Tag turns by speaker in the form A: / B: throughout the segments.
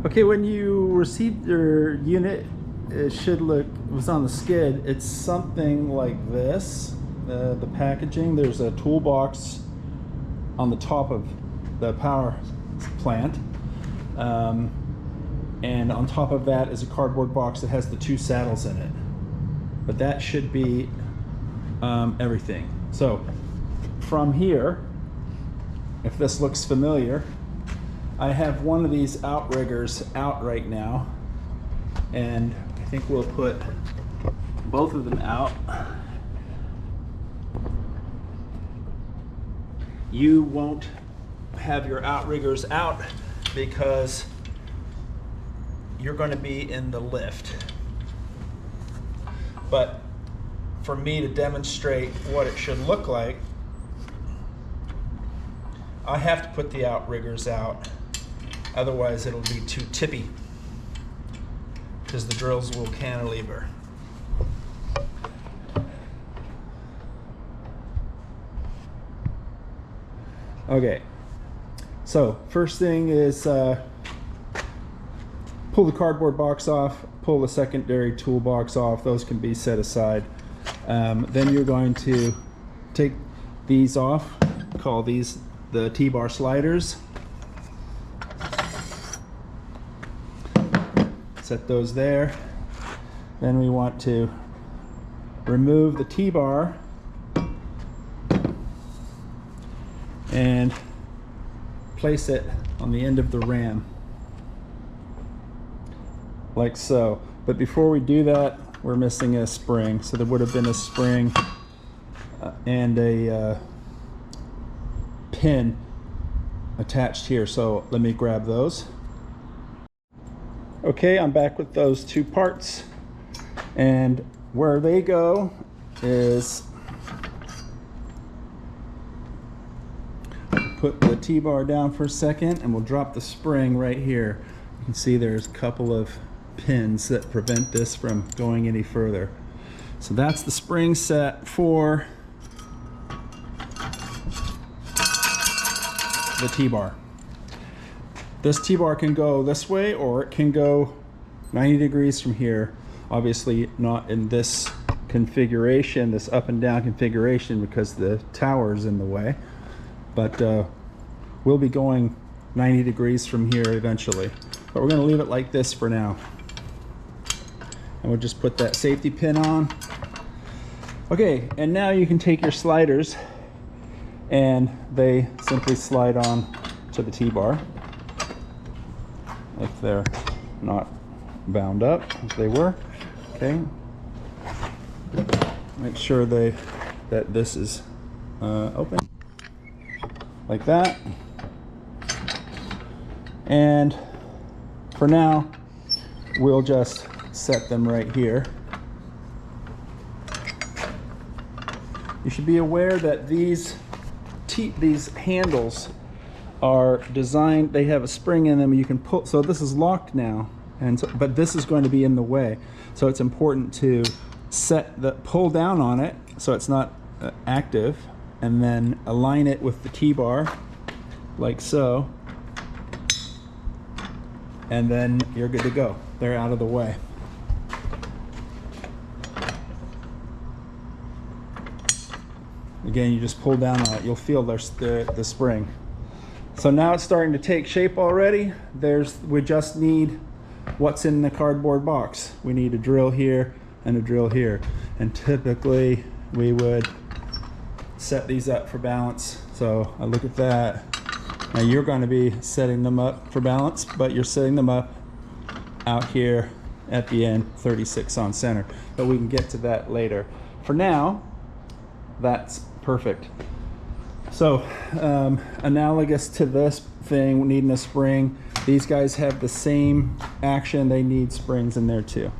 A: Okay, when you received your unit, it should look, it was on the skid, it's something like this. The packaging, there's a toolbox on the top of the power plant. And on top of that is a cardboard box that has the 2 saddles in it. But that should be everything. So from here, if this looks familiar, I have one of these outriggers out right now, and I think we'll put both of them out. You won't have your outriggers out because you're going to be in the lift. But for me to demonstrate what it should look like, I have to put the outriggers out. Otherwise it'll be too tippy because the drills will cantilever. Okay, so first thing is pull the cardboard box off, pull the secondary toolbox off. Those can be set aside. Then you're going to take these off, call these the T-bar sliders. Set those there. Then we want to remove the T-bar and place it on the end of the ram, like so. But before we do that, we're missing a spring. So there would have been a spring and a pin attached here. So let me grab those. Okay, I'm back with those 2 parts, and where they go is put the T-bar down for a second, and we'll drop the spring right here. You can see there's a couple of pins that prevent this from going any further. So that's the spring set for the T-bar. This T-bar can go this way, or it can go 90 degrees from here. Obviously not in this configuration, this up and down configuration, because the tower is in the way. But we'll be going 90 degrees from here eventually. But we're going to leave it like this for now. And we'll just put that safety pin on. Okay, and now you can take your sliders, and they simply slide on to the T-bar if they're not bound up, as they were. Okay, make sure that this is open like that. And for now, we'll just set them right here. You should be aware that these handles are designed, they have a spring in them you can pull. So this is locked now, and so, but this is going to be in the way. So it's important to pull down on it so it's not active, and then align it with the T-bar like so, and then you're good to go. They're out of the way. Again, you just pull down on it, you'll feel the spring. So now it's starting to take shape already. We just need what's in the cardboard box. We need a drill here and a drill here. And typically we would set these up for balance. So I look at that. Now you're going to be setting them up for balance, but you're setting them up out here at the end, 36 on center. But we can get to that later. For now, that's perfect. So analogous to this thing, needing a spring, these guys have the same action. They need springs in there too.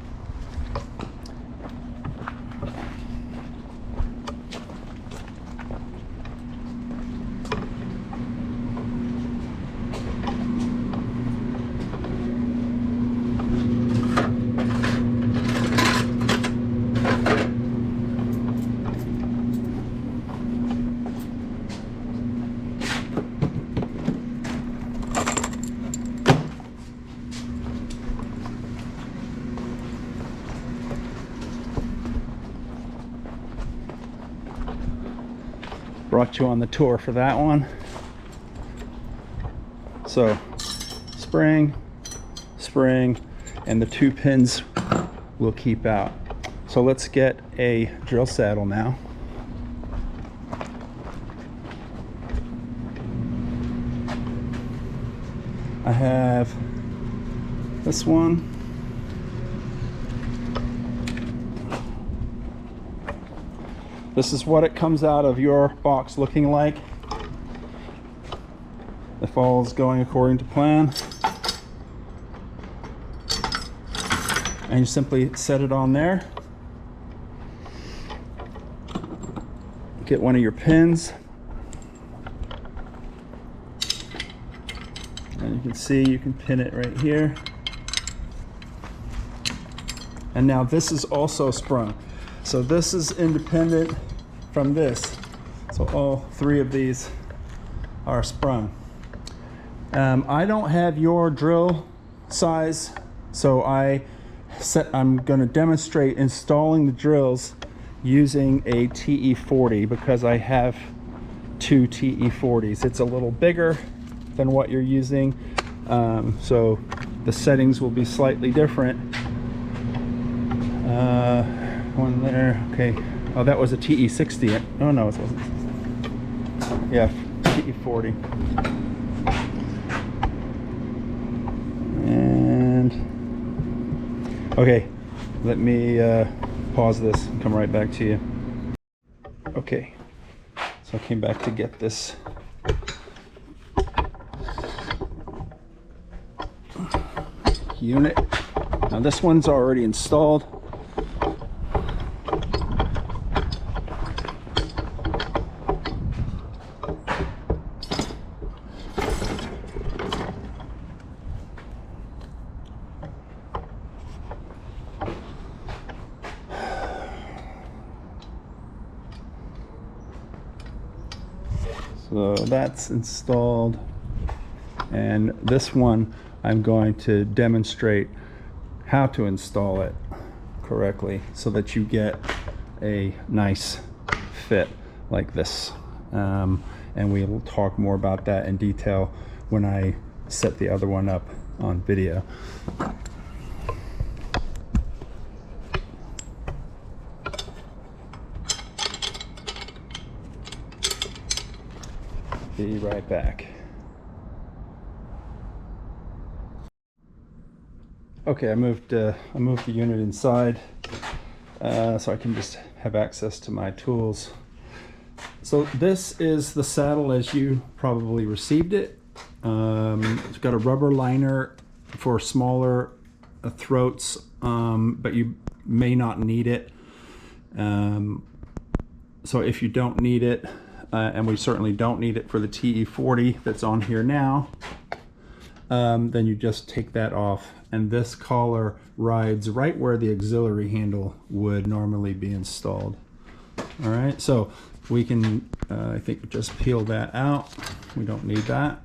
A: brought you on the tour for that one. So spring, spring, and the 2 pins will keep out. So let's get a drill saddle now. I have this one. This is what it comes out of your box looking like, if all is going according to plan. And you simply set it on there. Get one of your pins. And you can see you can pin it right here. And now this is also sprung. So this is independent from this. So all 3 of these are sprung. I don't have your drill size, so I'm going to demonstrate installing the drills using a TE40 because I have 2 TE40s. It's a little bigger than what you're using, so the settings will be slightly different. One there, okay. Oh, that was a TE60. Oh no, it wasn't. Yeah, TE40. And okay, let me pause this and come right back to you. Okay, so I came back to get this unit. Now this one's already installed. So that's installed, and this one I'm going to demonstrate how to install it correctly so that you get a nice fit like this, and we'll talk more about that in detail when I set the other one up on video. Be right back. Okay, I moved the unit inside so I can just have access to my tools. So this is the saddle as you probably received it. It's got a rubber liner for smaller throats, but you may not need it. So if you don't need it, and we certainly don't need it for the TE40 that's on here now, then you just take that off, and this collar rides right where the auxiliary handle would normally be installed. All right, so we can I think just peel that out. We don't need that.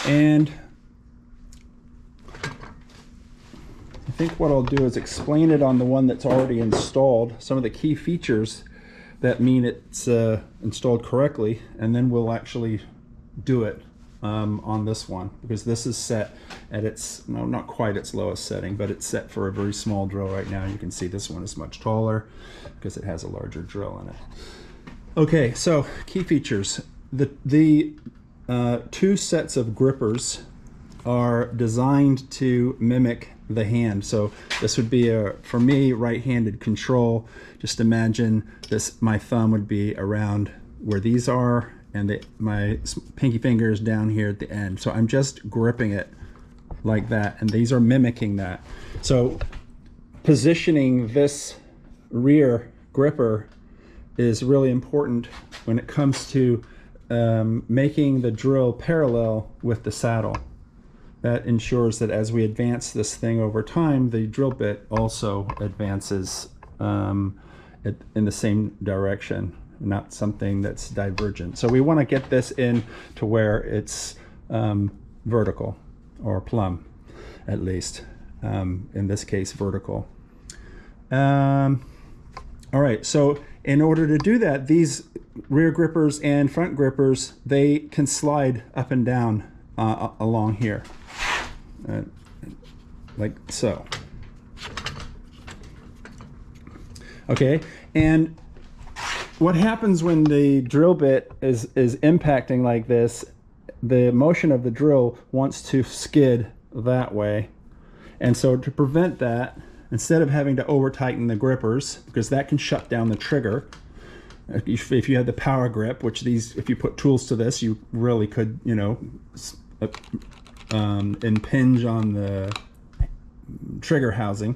A: And I think what I'll do is explain it on the one that's already installed, some of the key features that mean it's installed correctly, and then we'll actually do it on this one, because this is set at its, no, not quite its lowest setting, but it's set for a very small drill right now. You can see this one is much taller because it has a larger drill in it. Okay, so key features. The 2 sets of grippers are designed to mimic the hand. So this would be for me, right-handed control. Just imagine this, my thumb would be around where these are, and my pinky finger is down here at the end. So I'm just gripping it like that, and these are mimicking that. So positioning this rear gripper is really important when it comes to making the drill parallel with the saddle. That ensures that as we advance this thing over time, the drill bit also advances in the same direction, not something that's divergent. So we want to get this in to where it's vertical, or plumb at least, in this case vertical. All right, so in order to do that, these rear grippers and front grippers, they can slide up and down along here, like so. Okay, and what happens when the drill bit is impacting like this, the motion of the drill wants to skid that way. And so to prevent that, instead of having to over tighten the grippers, because that can shut down the trigger, if you had the power grip, which these, if you put tools to this, you really could, you know, impinge on the trigger housing.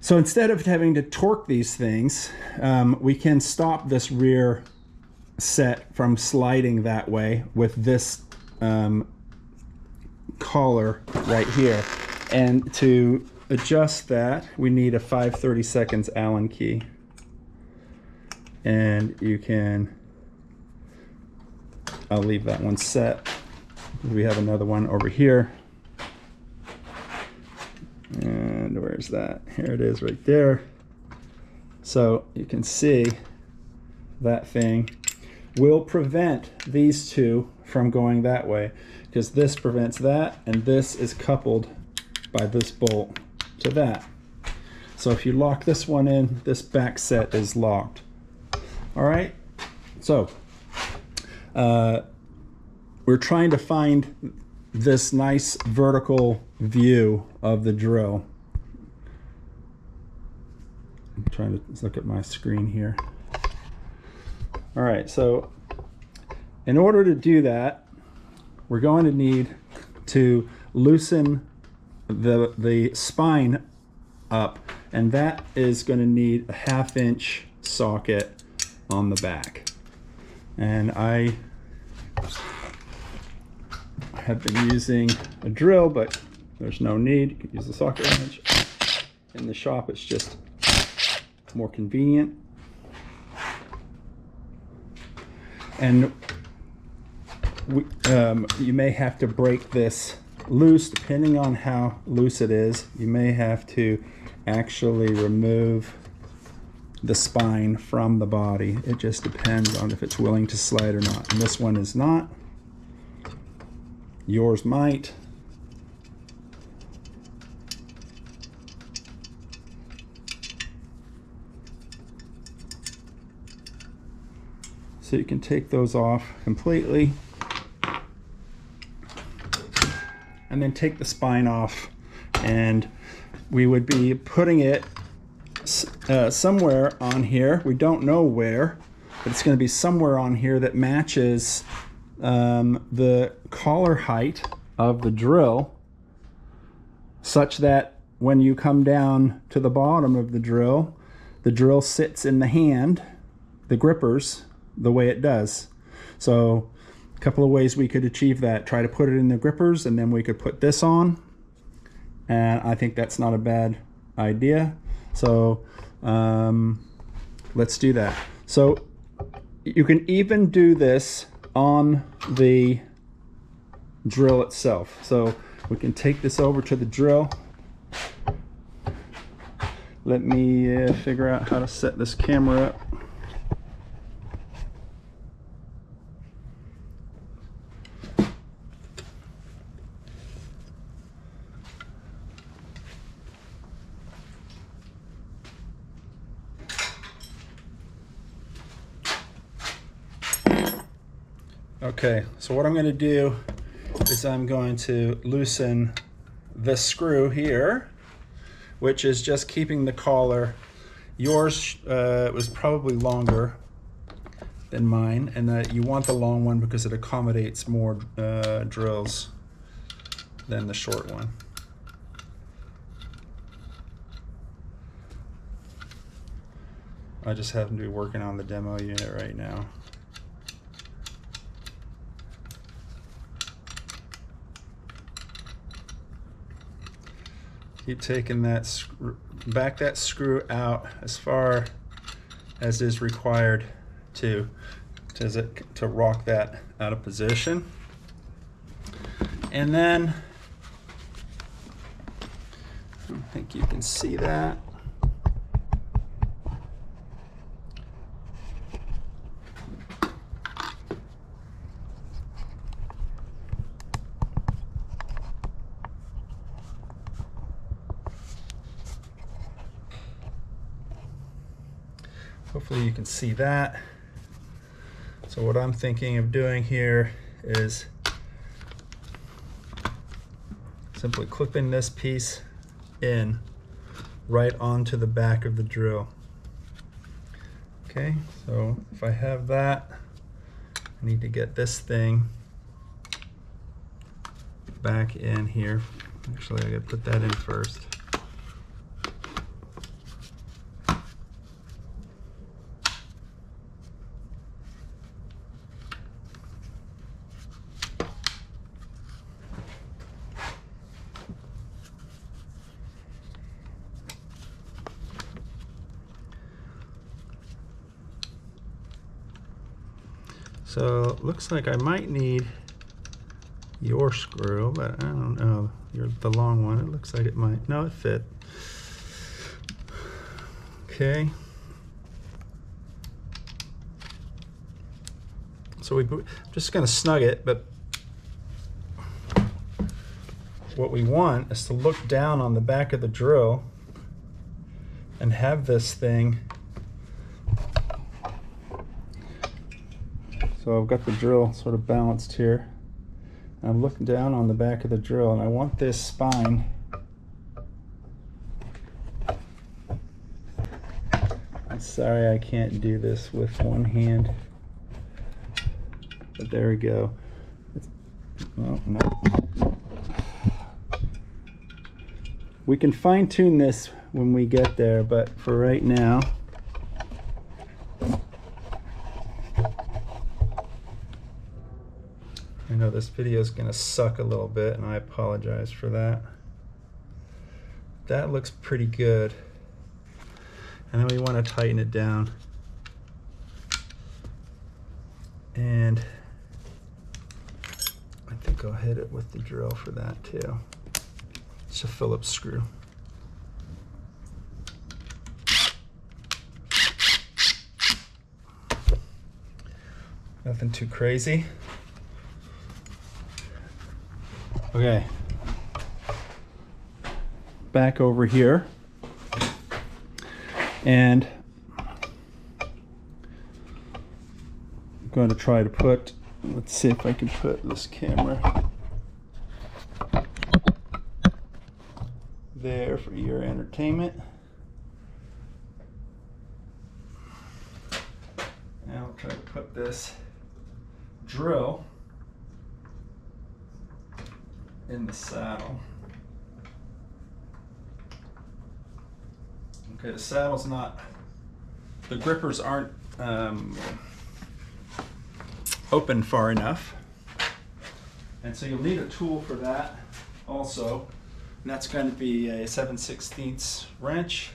A: So instead of having to torque these things, we can stop this rear set from sliding that way with this collar right here. And to adjust that, we need a 5/32 Allen key. And you can, I'll leave that one set. We have another one over here. And where's that? Here it is right there. So you can see that thing will prevent these two from going that way, because this prevents that, and this is coupled by this bolt to that. So if you lock this one in, this back set is locked. All right, so we're trying to find this nice vertical view of the drill. I'm trying to look at my screen here. All right, so in order to do that, we're going to need to loosen the spine up, and that is going to need a 1/2 inch socket on the back. And I have been using a drill, but there's no need. You can use the socket wrench. In the shop, it's just more convenient. And you may have to break this loose, depending on how loose it is. You may have to actually remove the spine from the body. It just depends on if it's willing to slide or not. And this one is not. Yours might. So you can take those off completely, and then take the spine off, and we would be putting it somewhere on here. We don't know where, but it's going to be somewhere on here that matches the collar height of the drill, such that when you come down to the bottom of the drill sits in the hand, the grippers, the way it does. So a couple of ways we could achieve that: try to put it in the grippers, and then we could put this on, and I think that's not a bad idea. So let's do that. So you can even do this on the drill itself. So we can take this over to the drill. Let me figure out how to set this camera up. Okay, so what I'm going to do is I'm going to loosen this screw here, which is just keeping the collar. Yours was probably longer than mine, and you want the long one because it accommodates more drills than the short one. I just happen to be working on the demo unit right now. Keep taking that back that screw out as far as is required to rock that out of position. And then, I don't think you can see that. hopefully you can see that. So what I'm thinking of doing here is simply clipping this piece in right onto the back of the drill. Okay, so if I have that, I need to get this thing back in here. Actually, I gotta put that in first. So it looks like I might need your screw, but I don't know. You're the long one. It looks like it might. No, it fit. Okay. So we're just going to snug it, but what we want is to look down on the back of the drill and have this thing. So I've got the drill sort of balanced here. And I'm looking down on the back of the drill, and I want this spine I'm sorry I can't do this with one hand, but there we go. Oh, no. We can fine-tune this when we get there, but for right now, I know this video is going to suck a little bit, and I apologize for that. That looks pretty good. And then we want to tighten it down. And I think I'll hit it with the drill for that too. It's a Phillips screw. Nothing too crazy. Okay, back over here, and I'm going to try to put, let's see if I can put this camera there for your entertainment. And I'll try to put this drill in the saddle. Okay, the saddle's not, the grippers aren't open far enough, and so you'll need a tool for that also, and that's going to be a 7/16 wrench,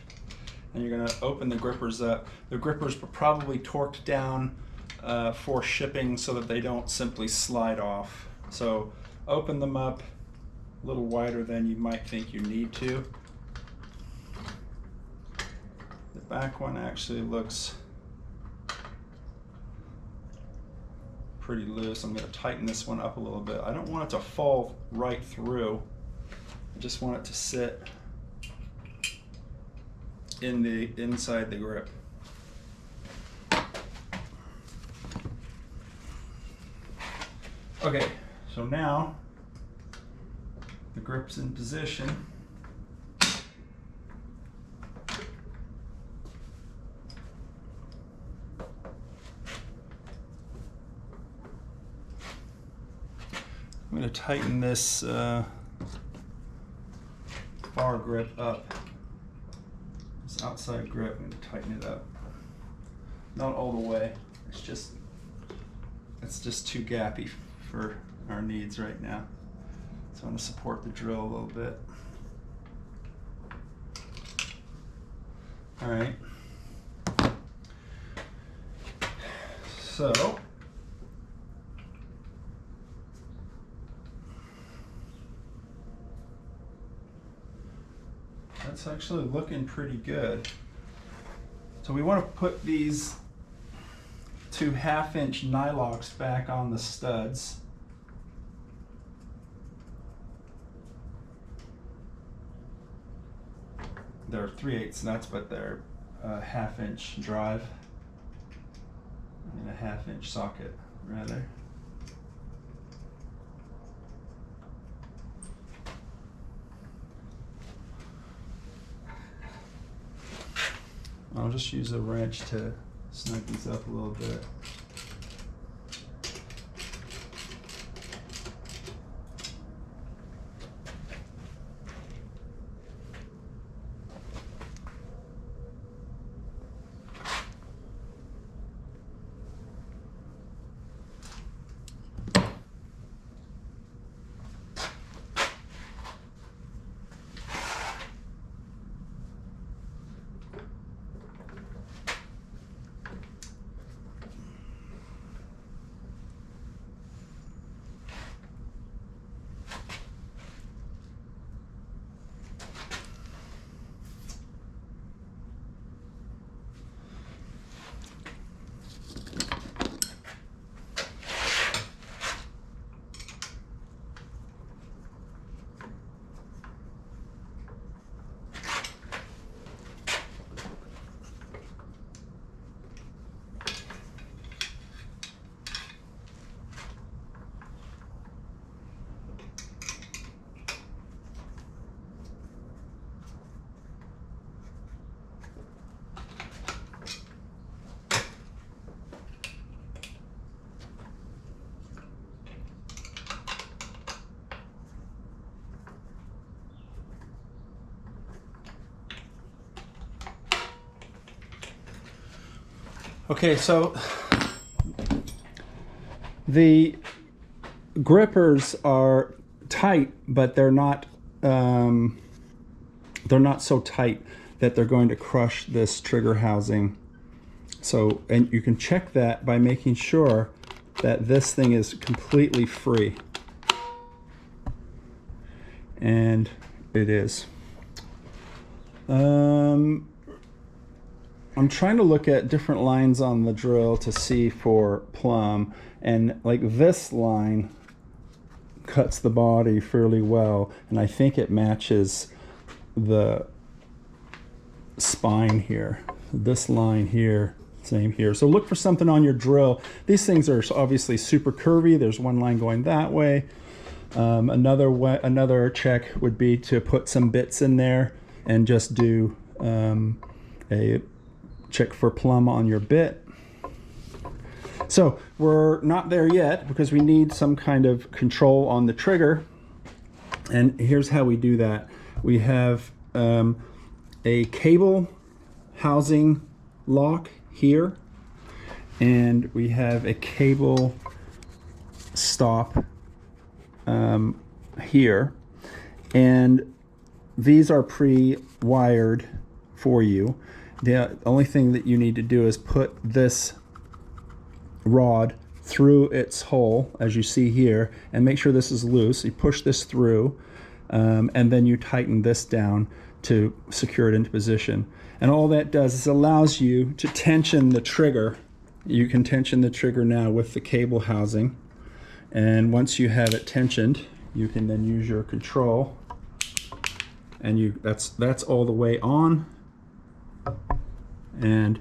A: and you're going to open the grippers up. The grippers were probably torqued down for shipping so that they don't simply slide off. So open them up a little wider than you might think you need to. The back one actually looks pretty loose. I'm going to tighten this one up a little bit. I don't want it to fall right through. I just want it to sit in the inside the grip. Okay, so now the grip's in position. I'm going to tighten this bar grip up. This outside grip, I'm going to tighten it up. Not all the way. It's just too gappy for our needs right now. So I'm going to support the drill a little bit. All right. So that's actually looking pretty good. So we want to put these two 1/2-inch nylocks back on the studs. They're 3/8 nuts, but they're 1/2-inch drive. in a 1/2-inch socket rather. I'll just use a wrench to snug these up a little bit. Okay, so the grippers are tight, but they're not so tight that they're going to crush this trigger housing. So, and you can check that by making sure that this thing is completely free. And it is. I'm trying to look at different lines on the drill to see for plumb, and like this line cuts the body fairly well, and I think it matches the spine here. This line here, same here. So look for something on your drill. These things are obviously super curvy. There's one line going that way. Another check would be to put some bits in there and just do a check for plumb on your bit. So we're not there yet because we need some kind of control on the trigger. And here's how we do that. We have a cable housing lock here, and we have a cable stop here, and these are pre-wired for you. The only thing that you need to do is put this rod through its hole, as you see here, and make sure this is loose. You push this through, and then you tighten this down to secure it into position. And all that does is allows you to tension the trigger. You can tension the trigger now with the cable housing, and once you have it tensioned, you can then use your control, and that's all the way on, and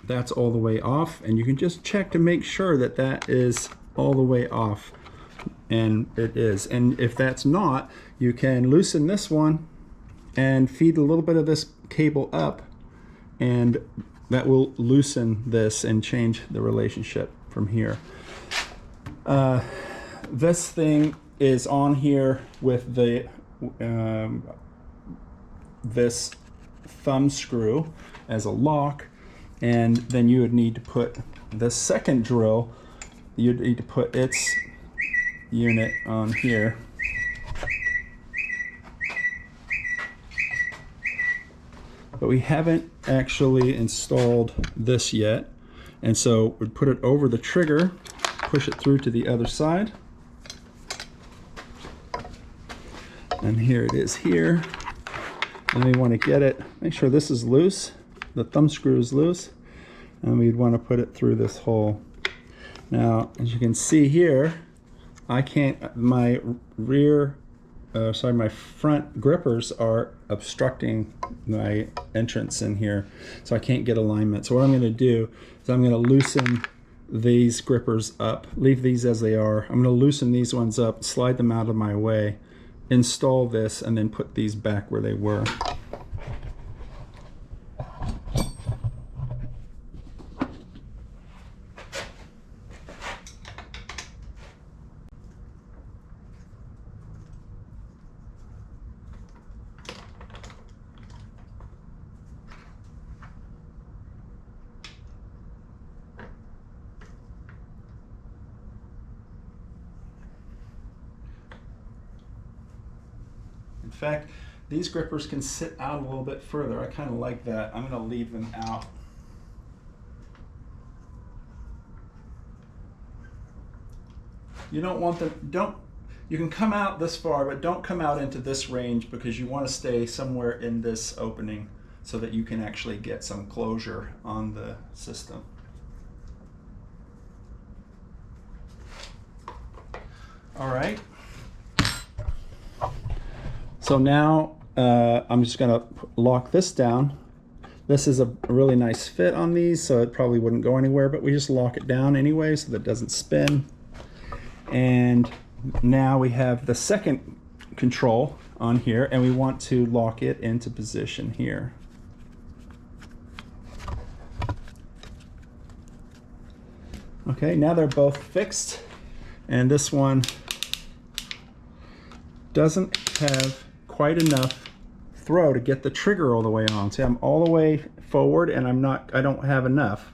A: that's all the way off, and you can just check to make sure that that is all the way off, and it is. And if that's not, you can loosen this one and feed a little bit of this cable up, and that will loosen this and change the relationship from here. This thing is on here with the this thumb screw as a lock, and then you would need to put the second drill, you'd need to put its unit on here. But we haven't actually installed this yet, and so we'd put it over the trigger, push it through to the other side, and here it is here. And we want to get it, make sure this is loose, the thumb screw is loose, and we'd want to put it through this hole. Now, as you can see here, I can't, my rear sorry, my front grippers are obstructing my entrance in here, so I can't get alignment. So what I'm going to do is I'm going to loosen these grippers up, leave these as they are. I'm going to loosen these ones up, slide them out of my way, install this, and then put these back where they were. In fact, these grippers can sit out a little bit further. I kind of like that. I'm going to leave them out. You don't want them, you can come out this far, but don't come out into this range, because you want to stay somewhere in this opening so that you can actually get some closure on the system. All right. So now I'm just going to lock this down. This is a really nice fit on these, so it probably wouldn't go anywhere, but we just lock it down anyway so that it doesn't spin. And now we have the second control on here, and we want to lock it into position here. Okay, now they're both fixed, and this one doesn't have quite enough throw to get the trigger all the way on. See, I'm all the way forward and I don't have enough.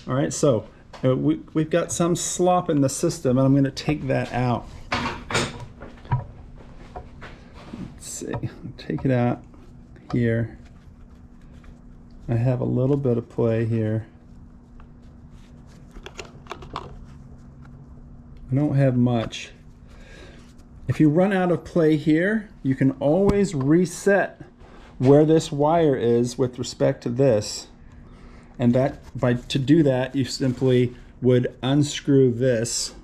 A: All right, so we've got some slop in the system, and I'm going to take that out. Let's see, take it out here. I have a little bit of play here. I don't have much. If you run out of play here, you can always reset where this wire is with respect to this. And to do that, you simply would unscrew this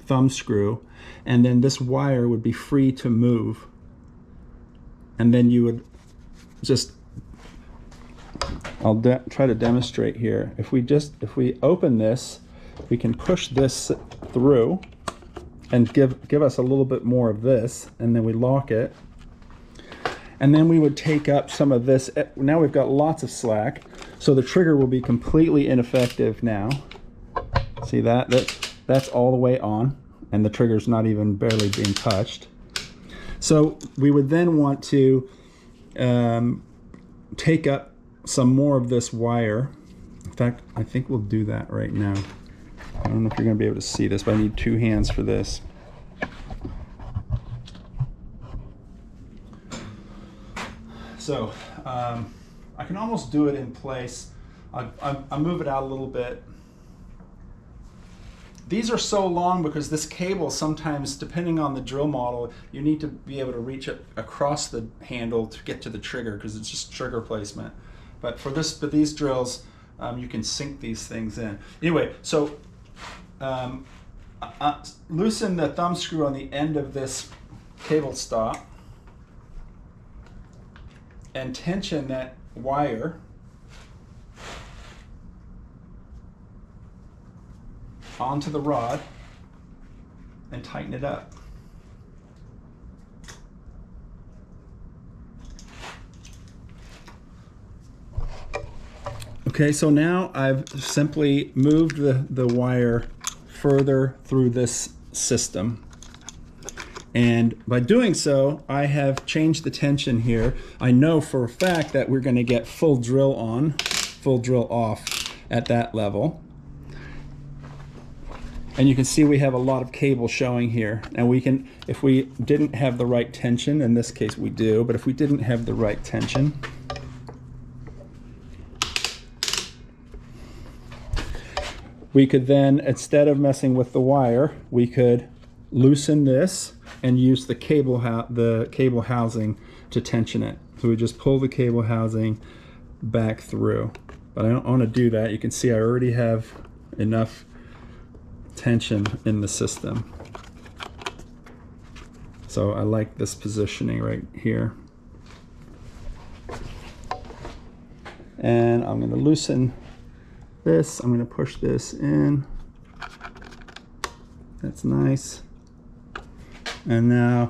A: thumb screw, and then this wire would be free to move. And then you would just, I'll try to demonstrate here. If we open this, we can push this through and give us a little bit more of this, and then we lock it. And then we would take up some of this. Now we've got lots of slack, so the trigger will be completely ineffective now. See that? That's all the way on, and the trigger's not even barely being touched. So we would then want to take up some more of this wire. In fact, I think we'll do that right now. I don't know if you're going to be able to see this, but I need 2 hands for this. So I can almost do it in place. I'll move it out a little bit. These are so long because this cable, sometimes, depending on the drill model, you need to be able to reach it across the handle to get to the trigger, because it's just trigger placement. But for these drills, you can sink these things in. Anyway, so loosen the thumb screw on the end of this cable stop and tension that wire onto the rod and tighten it up. Okay, so now I've simply moved the wire further through this system. And by doing so, I have changed the tension here. I know for a fact that we're going to get full drill on, full drill off at that level. And you can see we have a lot of cable showing here. And we can, if we didn't have the right tension, in this case we do, but if we didn't have the right tension, we could then, instead of messing with the wire, we could loosen this and use the cable housing to tension it. So we just pull the cable housing back through. But I don't want to do that. You can see I already have enough tension in the system. So I like this positioning right here. And I'm going to loosen this. I'm going to push this in. That's nice. And now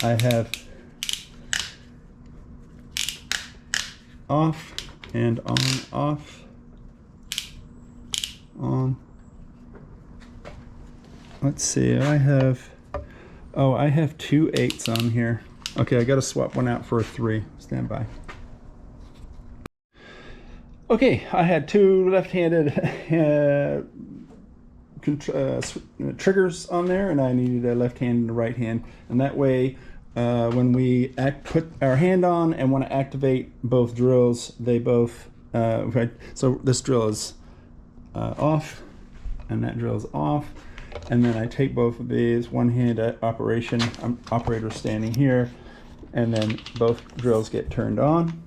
A: I have off and on, off, on. Let's see, I have 2 8s on here. Okay, I got to swap one out for a 3. Stand by. Okay, I had 2 left-handed triggers on there, and I needed a left hand and a right hand. And that way, when we put our hand on and want to activate both drills, they both, so this drill is off, and that drill is off. And then I take both of these, one-hand operation, operator standing here, and then both drills get turned on.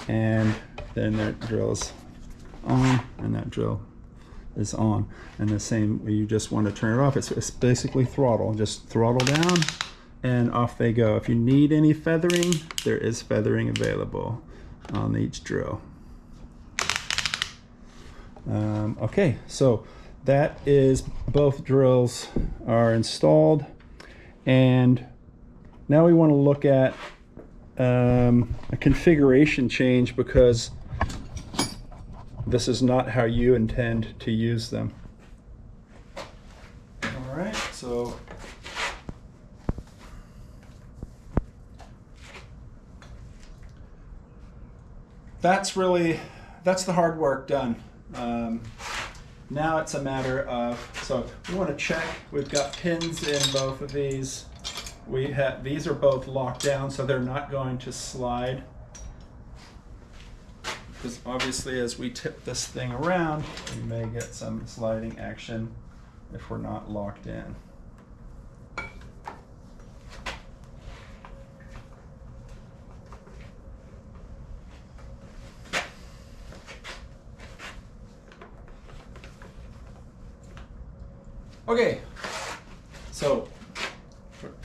A: And then that drill is on, and that drill is on. And the same, you just want to turn it off. It's basically throttle. Just throttle down, and off they go. If you need any feathering, there is feathering available on each drill. Okay, so that is, both drills are installed, and now we want to look at a configuration change, because this is not how you intend to use them. All right, so that's the hard work done. Now it's a matter of, so we want to check, we've got pins in both of these. These are both locked down, so they're not going to slide. Because obviously as we tip this thing around, we may get some sliding action if we're not locked in. Okay, so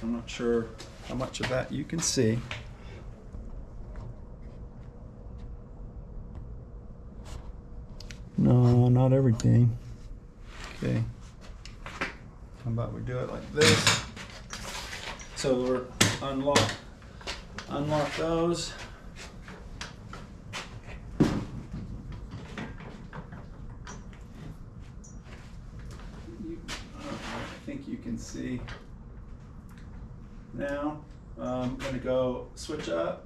A: I'm not sure how much of that you can see. No, not everything. Okay, how about we do it like this? So we're unlock those. I think you can see now. I'm going to go switch up.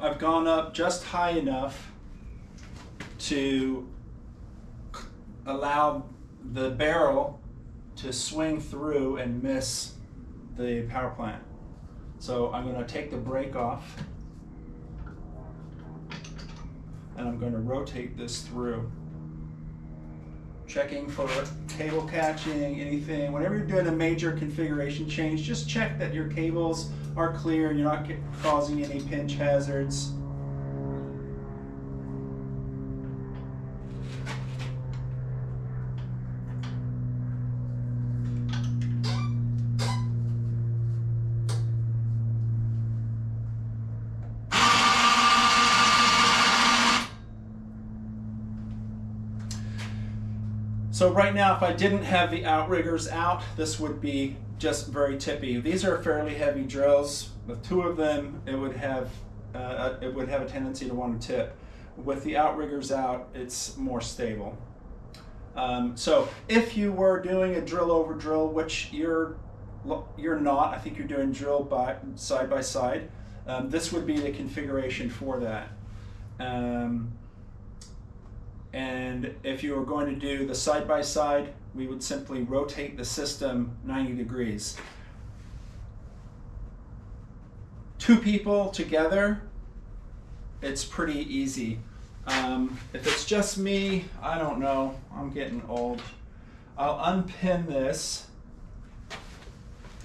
A: I've gone up just high enough to allow the barrel to swing through and miss the power plant. So I'm going to take the brake off, and I'm going to rotate this through, checking for cable catching, anything. Whenever you're doing a major configuration change, just check that your cables are clear and you're not causing any pinch hazards. So right now, if I didn't have the outriggers out, this would be just very tippy. These are fairly heavy drills. With 2 of them, it would have a tendency to want to tip. With the outriggers out, it's more stable. So if you were doing a drill over drill, which you're not, I think you're doing drill side by side, this would be the configuration for that. And if you were going to do the side-by-side, we would simply rotate the system 90 degrees. 2 people together, it's pretty easy. If it's just me, I don't know, I'm getting old. I'll unpin this.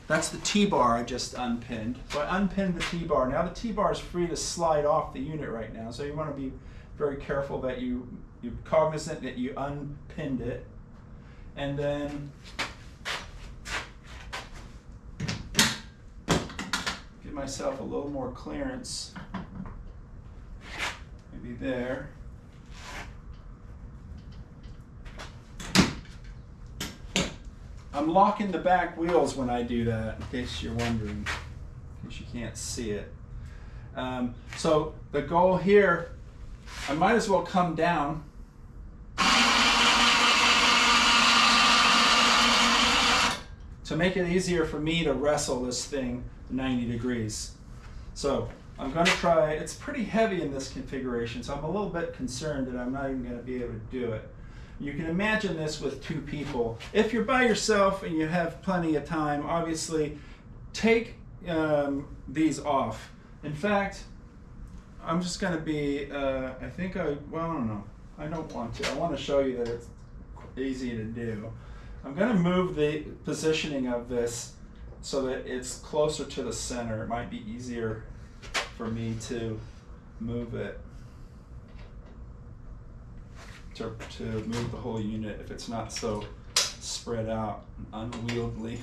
A: That's the T-bar I just unpinned. So I unpinned the T-bar. Now the T-bar is free to slide off the unit right now, so you want to be very careful that you're cognizant that you unpinned it. And then give myself a little more clearance. Maybe there. I'm locking the back wheels when I do that, in case you're wondering, in case you can't see it. So the goal here, I might as well come down. To make it easier for me to wrestle this thing 90 degrees. So I'm going to try, it's pretty heavy in this configuration, so I'm a little bit concerned that I'm not even going to be able to do it. You can imagine this with two people. If you're by yourself and you have plenty of time, obviously take these off. In fact, I'm just going to be, well, I don't know. I don't want to. I want to show you that it's easy to do. I'm going to move the positioning of this so that it's closer to the center. It might be easier for me to move it. To move the whole unit if it's not so spread out and unwieldy.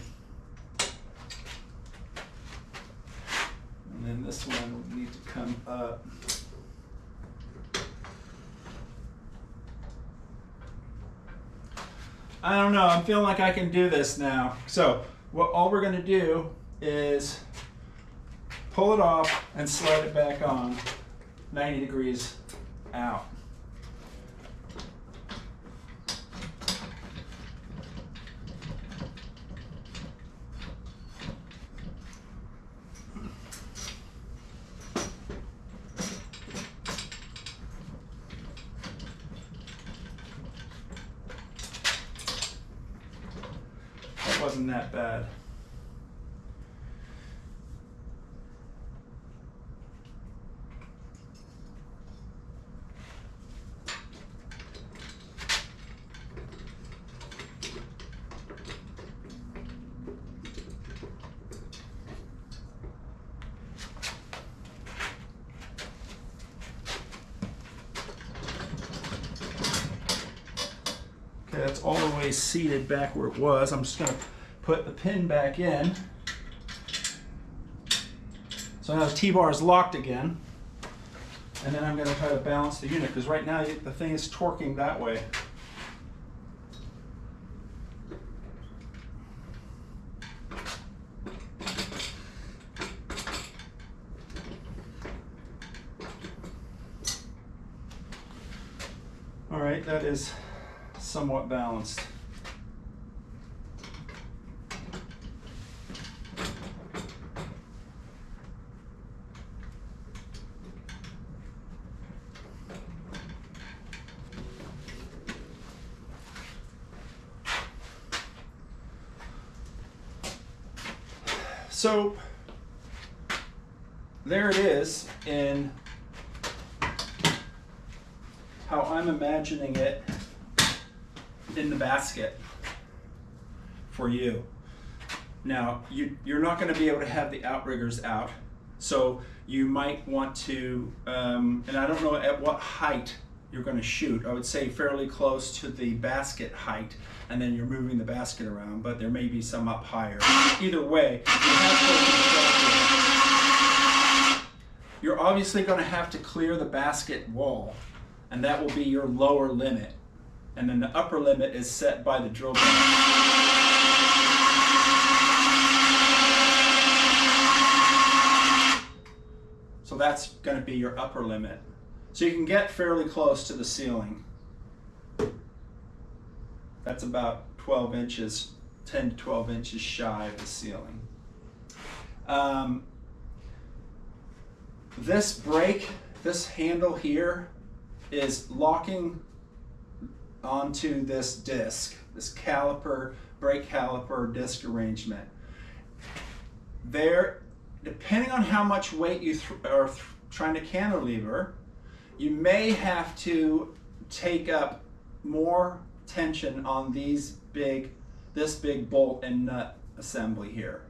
A: And then this one will need to come up. I don't know, I'm feeling like I can do this now. So all we're going to do is pull it off and slide it back on 90 degrees out. Wasn't that bad. Okay, that's all the way seated back where it was. I'm just going to put the pin back in. So now the T-bar is locked again. And then I'm going to try to balance the unit, because right now the thing is torquing that way. All right, that is somewhat balanced. So there it is in how I'm imagining it in the basket for you. Now, you're not going to be able to have the outriggers out, so you might want to, and I don't know at what height you're going to shoot. I would say fairly close to the basket height, and then you're moving the basket around, but there may be some up higher. Either way, you're obviously going to have to clear the basket wall, and that will be your lower limit. And then the upper limit is set by the drill bit. So that's going to be your upper limit. So you can get fairly close to the ceiling. That's about 12 inches, 10 to 12 inches shy of the ceiling. This brake, this handle here, is locking onto this disc, this caliper, brake caliper disc arrangement. There, depending on how much weight you are trying to cantilever, you may have to take up more tension on this big bolt and nut assembly here.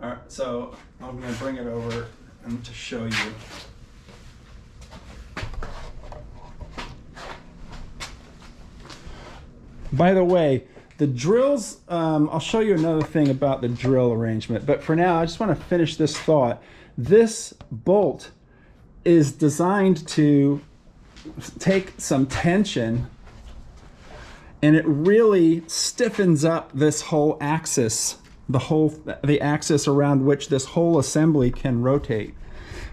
A: All right, so I'm going to bring it over and to show you. By the way, the drills, I'll show you another thing about the drill arrangement, but for now I just want to finish this thought. This bolt is designed to take some tension, and it really stiffens up this whole axis, the axis around which this whole assembly can rotate.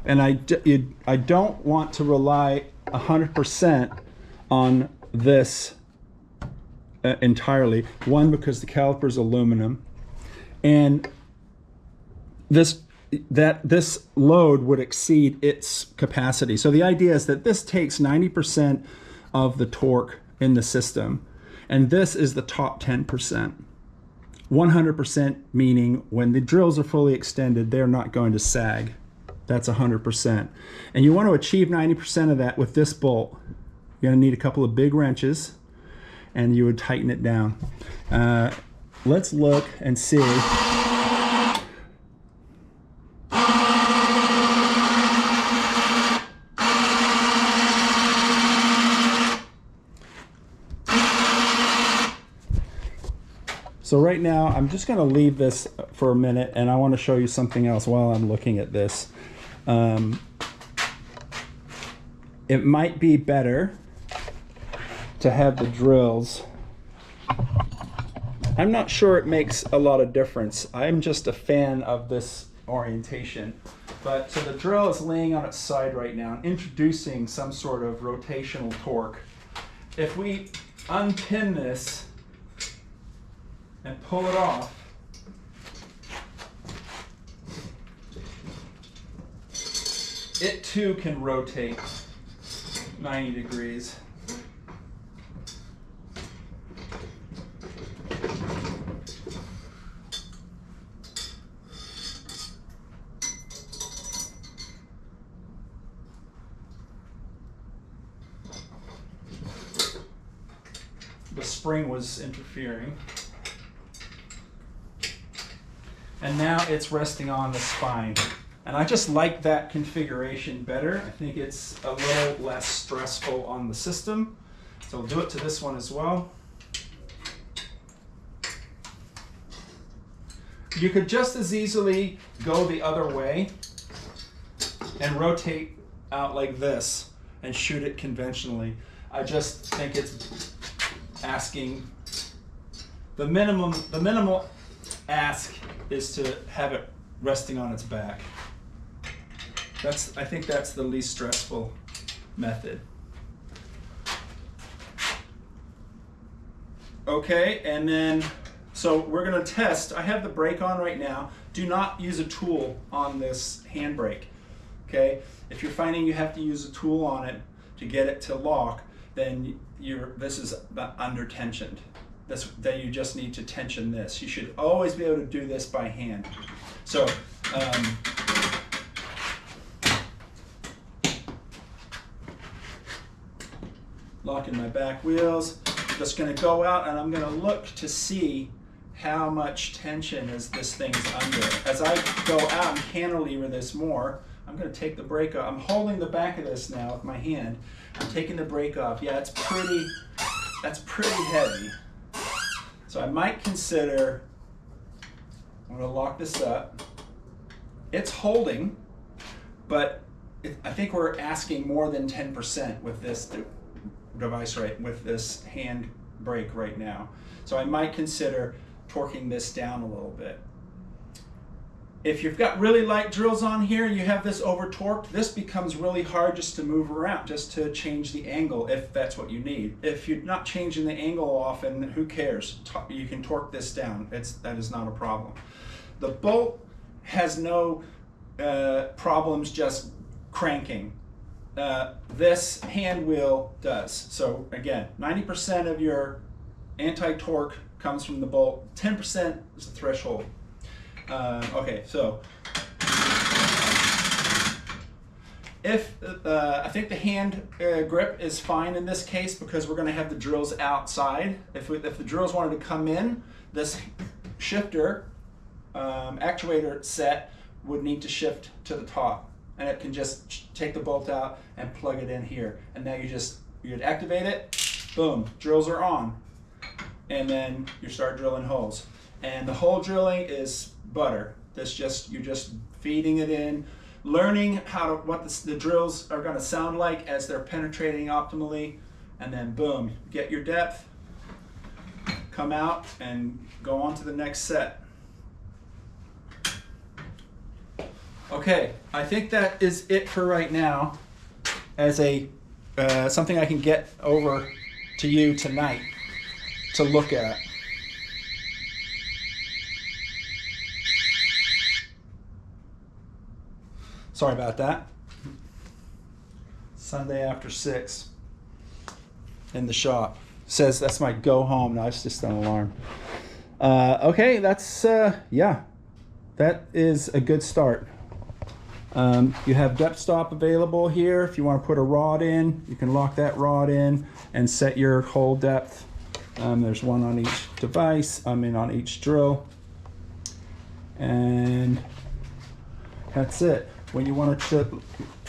A: And I don't want to rely 100% on this entirely. One, because the caliper is aluminum, and this load would exceed its capacity. So the idea is that this takes 90% of the torque in the system, and this is the top 10%. 100% meaning when the drills are fully extended, they're not going to sag. That's 100%. And you want to achieve 90% of that with this bolt. You're going to need a couple of big wrenches, and you would tighten it down. Let's look and see. So right now, I'm just going to leave this for a minute, and I want to show you something else while I'm looking at this. It might be better to have the drills. I'm not sure it makes a lot of difference. I'm just a fan of this orientation. But so the drill is laying on its side right now, introducing some sort of rotational torque. If we unpin this and pull it off, it too can rotate 90 degrees. The spring was interfering. And now it's resting on the spine. And I just like that configuration better. I think it's a little less stressful on the system. So we'll do it to this one as well. You could just as easily go the other way and rotate out like this and shoot it conventionally. I just think it's asking the minimal ask is to have it resting on its back. I think that's the least stressful method. Okay, and then, so we're gonna test. I have the brake on right now. Do not use a tool on this handbrake, okay? If you're finding you have to use a tool on it to get it to lock, then this is under tensioned. Then you just need to tension this. You should always be able to do this by hand. So, locking my back wheels. Just gonna go out and I'm gonna look to see how much tension is this thing's under. As I go out and cantilever this more, I'm gonna take the brake off. I'm holding the back of this now with my hand. I'm taking the brake off. Yeah, that's pretty heavy. So I might consider, I'm gonna lock this up. It's holding, but I think we're asking more than 10% with this device, with this hand brake right now. So I might consider torquing this down a little bit. If you've got really light drills on here and you have this over torqued, this becomes really hard just to move around, just to change the angle if that's what you need. If you're not changing the angle often, who cares? You can torque this down. That is not a problem. The bolt has no problems just cranking. This hand wheel does. So again, 90% of your anti-torque comes from the bolt. 10% is the threshold. I think the hand grip is fine in this case because we're going to have the drills outside. If the drills wanted to come in, this shifter actuator set would need to shift to the top, and it can just take the bolt out and plug it in here. And now you'd activate it, boom, drills are on, and then you start drilling holes. And the hole drilling is butter. You're just feeding it in, learning what the drills are going to sound like as they're penetrating optimally, and then boom, get your depth, come out, and go on to the next set. Okay, I think that is it for right now as something I can get over to you tonight to look at. Sorry about that. Sunday after 6 in the shop. Says that's my go home. No, it's just an alarm. Okay, that's, yeah, that is a good start. You have depth stop available here. If you want to put a rod in, you can lock that rod in and set your hole depth. There's one on each device, on each drill. And that's it. When you want to,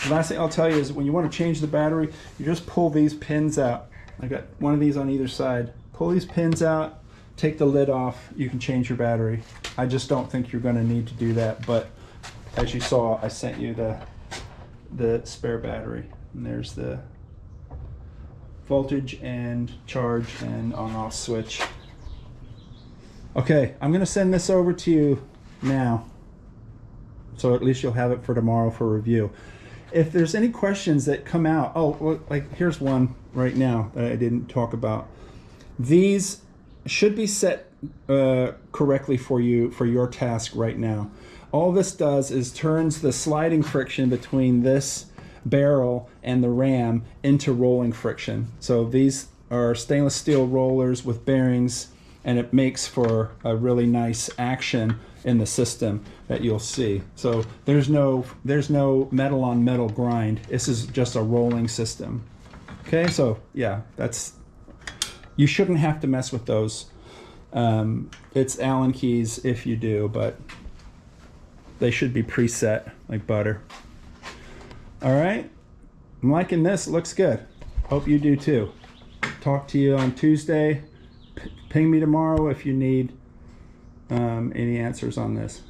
A: the last thing I'll tell you is when you want to change the battery, you just pull these pins out. I got one of these on either side. Pull these pins out, take the lid off, you can change your battery. I just don't think you're going to need to do that, but as you saw, I sent you the spare battery. And there's the voltage and charge and on-off switch. Okay, I'm going to send this over to you now, so at least you'll have it for tomorrow for review. If there's any questions that come out, oh, well, like here's one right now that I didn't talk about. These should be set correctly for you for your task right now. All this does is turns the sliding friction between this barrel and the ram into rolling friction. So these are stainless steel rollers with bearings, and it makes for a really nice action in the system that you'll see. So there's no metal on metal grind. This is just a rolling system. Okay, so yeah, you shouldn't have to mess with those. It's Allen keys if you do, but they should be preset like butter. All right, I'm liking this. It looks good. Hope you do too. Talk to you on Tuesday. Ping me tomorrow if you need any answers on this.